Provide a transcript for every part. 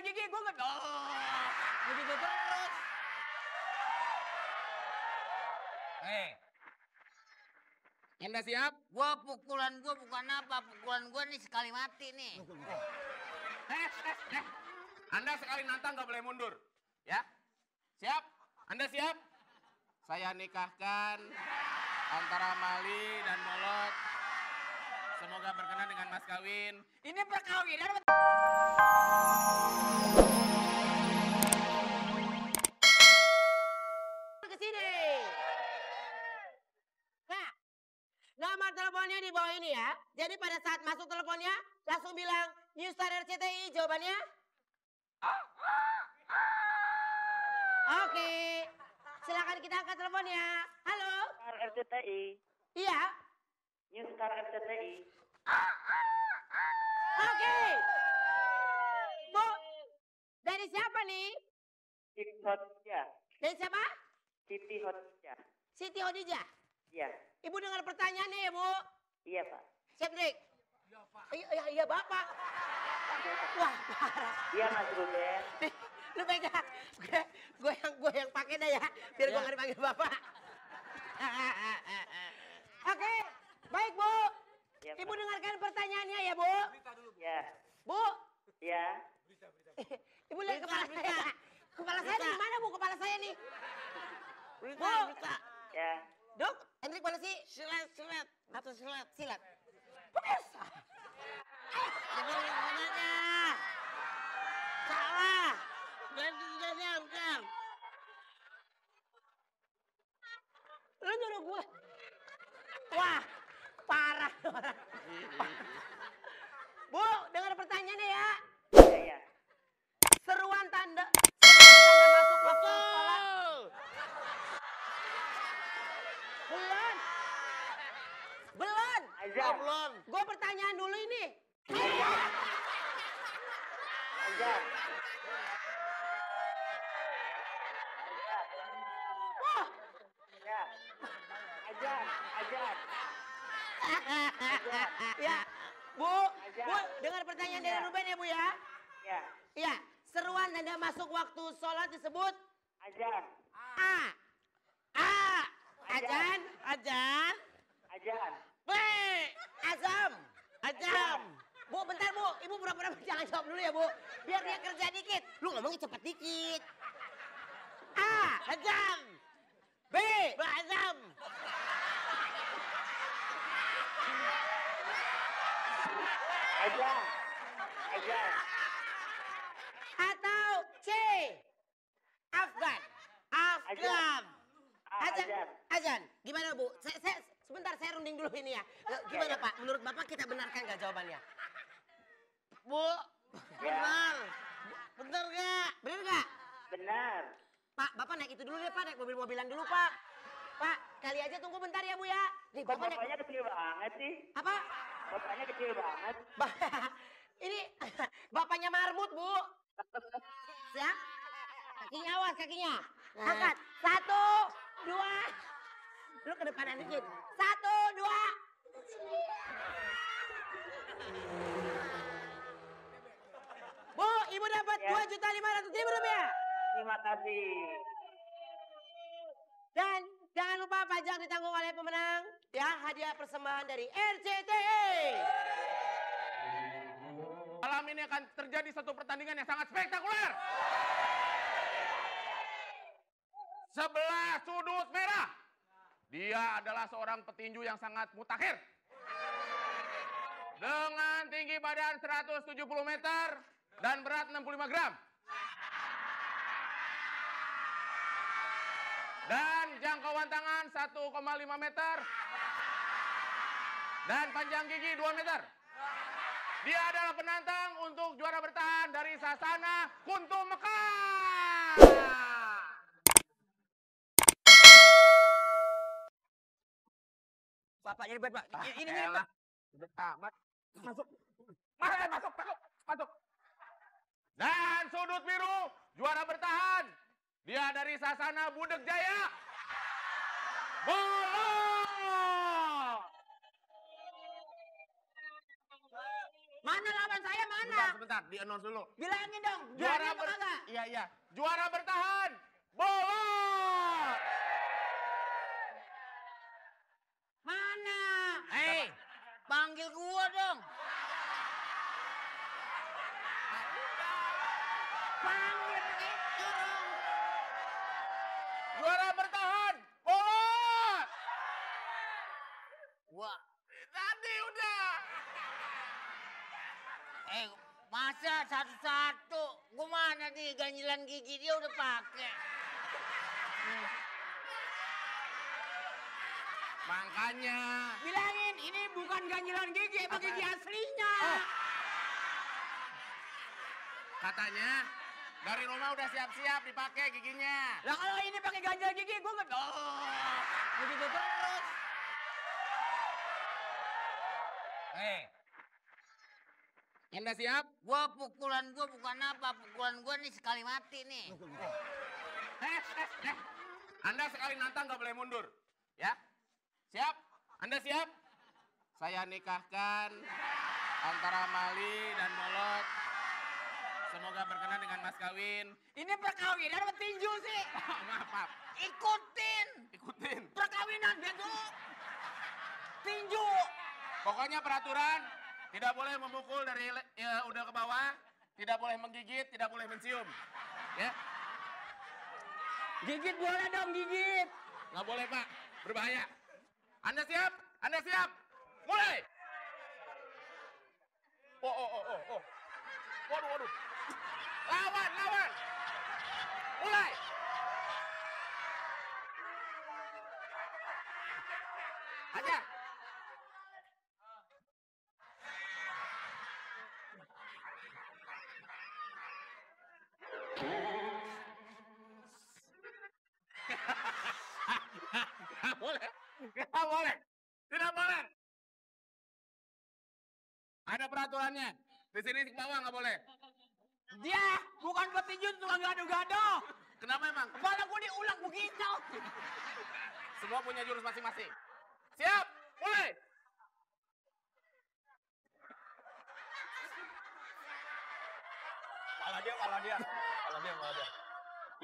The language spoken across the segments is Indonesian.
gigi gue nggak. Oh, begitu terus. Anda siap? Pukulan gua bukan apa, pukulan gua nih sekali mati nih. Anda sekali nantang nggak boleh mundur, ya? Siap? Anda siap? Saya nikahkan antara Mali dan Molot. Semoga berkenan dengan mas kawin. Ini perkawinan. Ke sini. Nah, nomor teleponnya di bawah ini ya. Jadi pada saat masuk teleponnya langsung bilang New Star RCTI jawabannya. Oke. Silakan kita angkat teleponnya. Halo. Star RCTI. Iya. New Star RCTI. Oke. Bu, dari siapa nih? Siti Khadijah. Dari siapa? Siti Khadijah. Siti Khadijah. Iya. Ibu dengar pertanyaannya ya, Bu? Iya, Pak. Siap, Dik? Iya, Pak. Iya, Bapak. Wah, parah. Iya, Mas Ruben. Nih, lu pegang. Gue yang pakai dah ya. Biar gue nggak dipanggil Bapak. Oke, baik, Bu. Ya, Ibu Pak. dengarkan pertanyaannya ya, Bu. Ya. Bu, Ya. Ibu lihat kepala saya. Kepala saya di mana, Bu? Kepala saya nih. Bu. Ya. Dok, Hendrik mana sih? Silat. Atau silat? Pemirsa. Sebenarnya. Salah. Ganti bukan. Lu nyuruh gue. Wah, parah. Bu, dengar pertanyaannya ya. Ya. Seruan tanda masuk waktu sekolah. Belum. Azan. Gue pertanyaan dulu ini. Azan. Wah. Ya. Azan. Ya, Bu, dengar pertanyaan dari Ruben ya, Bu ya. Ya. Ya, seruan tanda masuk waktu sholat disebut Azan. A. Azan. Azan. B. Azam. Bu, bentar Bu. Ibu pura-pura jangan jawab dulu ya, Bu. Biar dia kerja dikit. Lu ngomongnya cepat dikit. A. Azam. B. Azam. Azan. Atau C. Afgan. Azan. Gimana, Bu? Sebentar, saya runding dulu ini ya. Gimana, Pak? Menurut Bapak kita benarkan nggak jawabannya? Bu, benar. Benar nggak? Benar nggak? Benar. Pak, Bapak naik itu dulu deh, Pak. Naik mobil-mobilan dulu, Pak. Pak, kali aja tunggu bentar ya, Bu ya. Nih, Bapak naik... Bapaknya kecil banget sih. Apa? Bapaknya kecil banget. Ini bapaknya marmut, Bu. Siap? Kakinya awas, kakinya. Angkat. 1, 2. Lu ke depanan dikit. 1, 2. Bu, Ibu dapat Ya. 2.500.000 rupiah. Terima kasih. Dan jangan lupa pajak ditanggung oleh pemenang. Ya, hadiah persembahan dari RCTI. Malam ini akan terjadi satu pertandingan yang sangat spektakuler. Sebelah sudut merah. Dia adalah seorang petinju yang sangat mutakhir. Dengan tinggi badan 170 meter dan berat 65 gram. Dan jangkauan tangan 1,5 meter. Dan panjang gigi 2 meter. Dia adalah penantang untuk juara bertahan dari Sasana Kuntum Mekah. Bapaknya dibuat, Pak. Ini Elah. Masuk. Dan sudut biru, juara bertahan. Dia dari Sasana Budeg Jaya. Bola. Mana lawan saya mana? Sebentar, di-announce dulu. Bilangin dong, Juara berani apa kagak? Iya. Juara bertahan. Bolot. Mana? Panggil gua dong. Panggil itu dong. Juara bertahan. Bolot. Wah, Tadi udah. masa satu-satu? Gua mana nih ganjilan gigi dia udah pakai. Makanya. Bilangin ini bukan ganjilan gigi, pakai gigi aslinya. Katanya dari rumah udah siap-siap dipakai giginya. Lah kalau ini pakai ganjil gigi gua nggak. Begitu terus. Anda siap? Pukulan gua bukan apa, pukulan gua nih sekali mati nih. Anda sekali nantang nggak boleh mundur. Ya? Siap? Anda siap? Saya nikahkan antara Mali dan Molot. Semoga berkenan dengan mas kawin. Ini perkawinan apa tinju sih? Maaf. Ikutin perkawinan bego. Tinju. Pokoknya peraturan tidak boleh memukul dari udah ke bawah, tidak boleh menggigit, tidak boleh mencium. Ya? Gigit boleh dong, gigit. Nggak boleh, Pak. Berbahaya. Anda siap? Anda siap? Mulai! Oh. Waduh. Lawan! Mulai! Aja! Nggak boleh. Tidak boleh. Ada peraturannya. Di sini ke bawah nggak boleh. Dia bukan petinju, tukang gado-gado. Kenapa emang? Kepala gua diulang begitu. Semua punya jurus masing-masing. Siap, mulai. Kepala dia.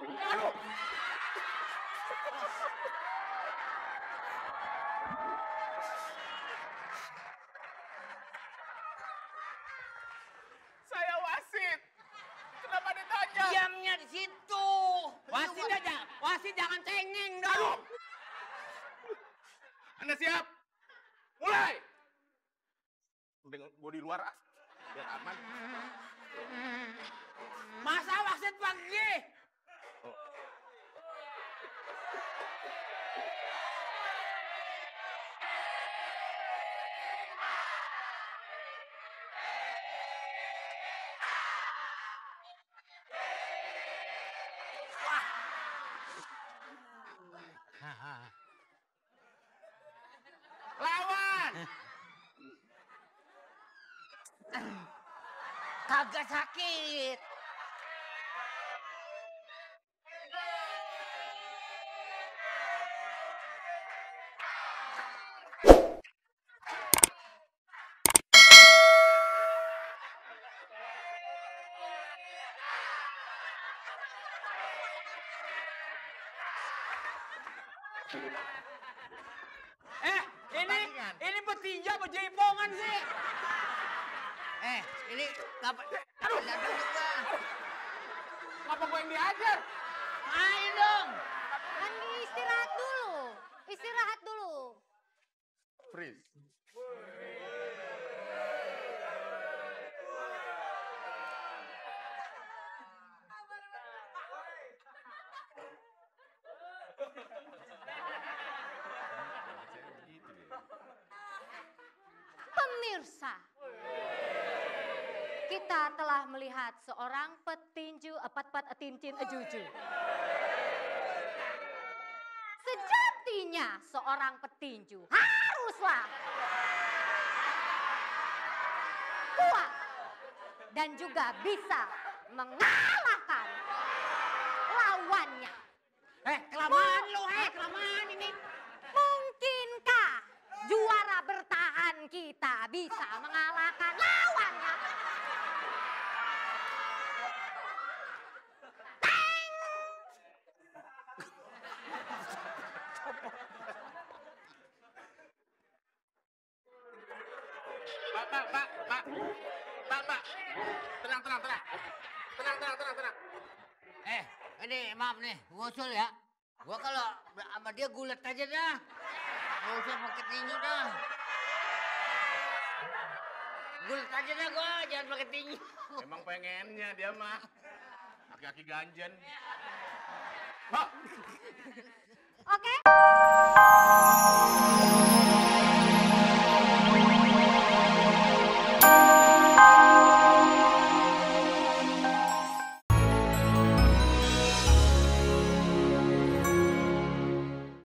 Aduh. Saya wasit. Kenapa ditanya? Diamnya di situ. Wasit jangan cengeng dong. Anda siap? Mulai. Dengan gua di luar, biar aman. Masa wasit pergi? Lawan. Kagak sakit. Ini petinju apa jaipongan sih? Ini dapat jatuh juga. Apa gua yang diajar? Ayo dong. Kan istirahat dulu. Freeze. Pemirsa, kita telah melihat seorang petinju epat-pat etincin ejuju. Sejatinya seorang petinju haruslah kuat dan juga bisa mengalahkan lawannya. Kelamaan ini. Mungkinkah juara bertahan kita bisa mengalahkan lawannya? Tenang. Ini maaf nih, gua usul ya. Gua kalau sama dia gulet aja dah. Gak usah pakai tinju dah. Gulet aja dah gua, jangan pakai tinju. Emang pengennya dia mah. Aki-aki ganjen. Pak. Oke.